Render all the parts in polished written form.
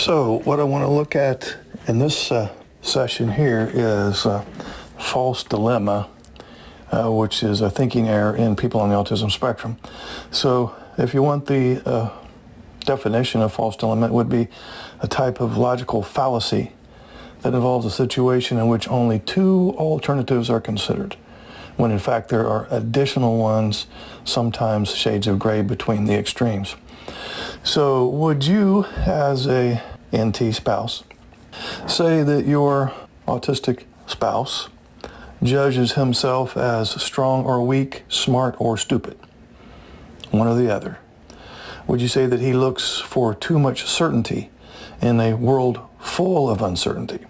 So what I want to look at in this session here is false dilemma, which is a thinking error in people on the autism spectrum. So if you want the definition of false dilemma, it would be a type of logical fallacy that involves a situation in which only two alternatives are considered, when in fact there are additional ones, sometimes shades of gray between the extremes. So would you, as a NT spouse, say that your autistic spouse judges himself as strong or weak, smart or stupid? One or the other. Would you say that he looks for too much certainty in a world full of uncertainty?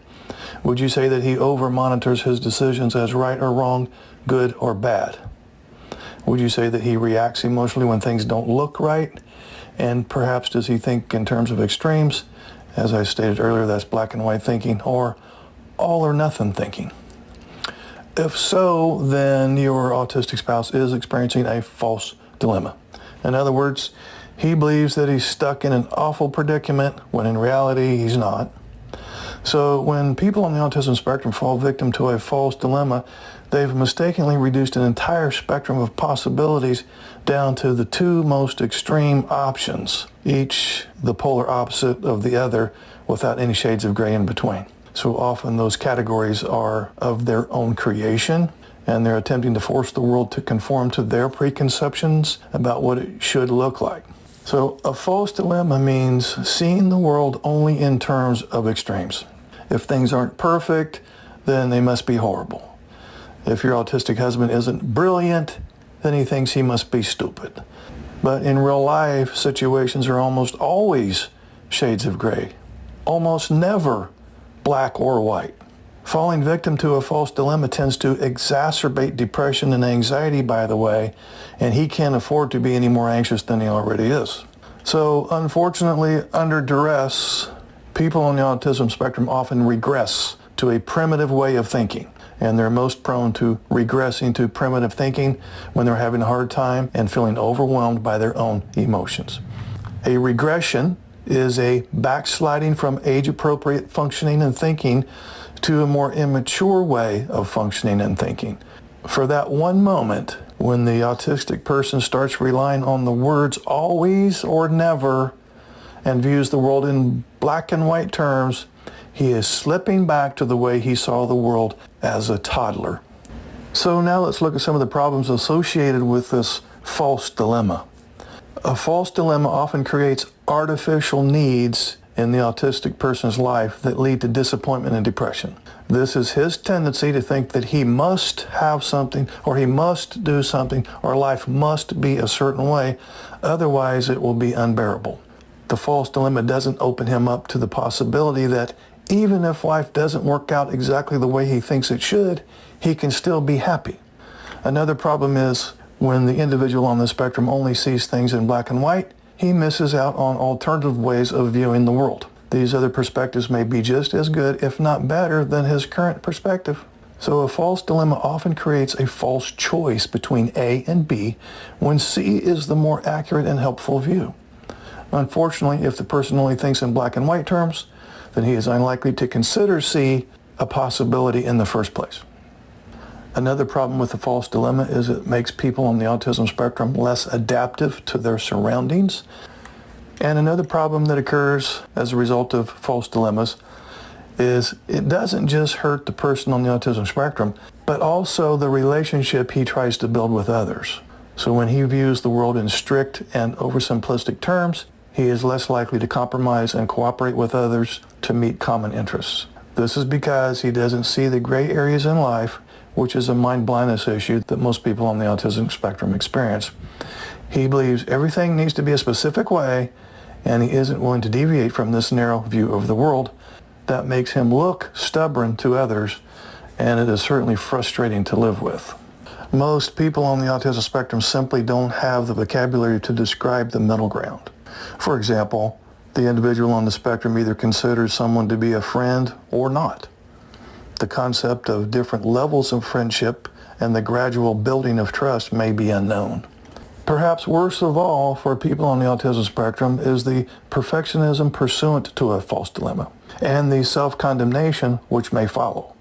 Would you say that he over-monitors his decisions as right or wrong, good or bad? Would you say that he reacts emotionally when things don't look right? And perhaps does he think in terms of extremes? As I stated earlier, that's black and white thinking or all or nothing thinking. If so, then your autistic spouse is experiencing a false dilemma. In other words, he believes that he's stuck in an awful predicament when in reality he's not. So when people on the autism spectrum fall victim to a false dilemma, they've mistakenly reduced an entire spectrum of possibilities down to the two most extreme options, each the polar opposite of the other without any shades of gray in between. So often those categories are of their own creation, and they're attempting to force the world to conform to their preconceptions about what it should look like. So a false dilemma means seeing the world only in terms of extremes. If things aren't perfect, then they must be horrible. If your autistic husband isn't brilliant, then he thinks he must be stupid. But in real life, situations are almost always shades of gray, almost never black or white. Falling victim to a false dilemma tends to exacerbate depression and anxiety, by the way, and he can't afford to be any more anxious than he already is. So unfortunately, under duress, people on the autism spectrum often regress to a primitive way of thinking, and they're most prone to regressing to primitive thinking when they're having a hard time and feeling overwhelmed by their own emotions. A regression is a backsliding from age-appropriate functioning and thinking to a more immature way of functioning and thinking. For that one moment, when the autistic person starts relying on the words always or never and views the world in black and white terms, he is slipping back to the way he saw the world as a toddler. So now let's look at some of the problems associated with this false dilemma. A false dilemma often creates artificial needs in the autistic person's life that lead to disappointment and depression. This is his tendency to think that he must have something, or he must do something, or life must be a certain way, otherwise it will be unbearable. The false dilemma doesn't open him up to the possibility that even if life doesn't work out exactly the way he thinks it should, he can still be happy. Another problem is when the individual on the spectrum only sees things in black and white, he misses out on alternative ways of viewing the world. These other perspectives may be just as good, if not better, than his current perspective. So a false dilemma often creates a false choice between A and B when C is the more accurate and helpful view. Unfortunately, if the person only thinks in black and white terms, then he is unlikely to consider C a possibility in the first place. Another problem with the false dilemma is it makes people on the autism spectrum less adaptive to their surroundings. And another problem that occurs as a result of false dilemmas is it doesn't just hurt the person on the autism spectrum, but also the relationship he tries to build with others. So when he views the world in strict and oversimplistic terms, he is less likely to compromise and cooperate with others to meet common interests. This is because he doesn't see the gray areas in life, which is a mind blindness issue that most people on the autism spectrum experience. He believes everything needs to be a specific way, and he isn't willing to deviate from this narrow view of the world. That makes him look stubborn to others, and it is certainly frustrating to live with. Most people on the autism spectrum simply don't have the vocabulary to describe the middle ground. For example, the individual on the spectrum either considers someone to be a friend or not. The concept of different levels of friendship and the gradual building of trust may be unknown. Perhaps worst of all for people on the autism spectrum is the perfectionism pursuant to a false dilemma and the self-condemnation which may follow.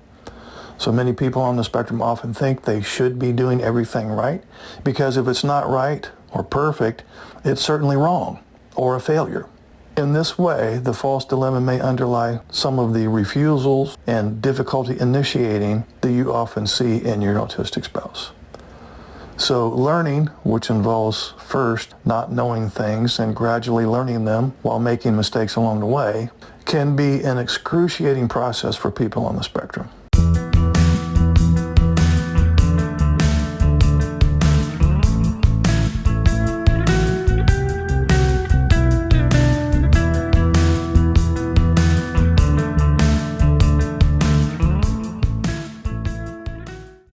So many people on the spectrum often think they should be doing everything right because if it's not right or perfect, it's certainly wrong or a failure. In this way, the false dilemma may underlie some of the refusals and difficulty initiating that you often see in your autistic spouse. So learning, which involves first not knowing things and gradually learning them while making mistakes along the way, can be an excruciating process for people on the spectrum.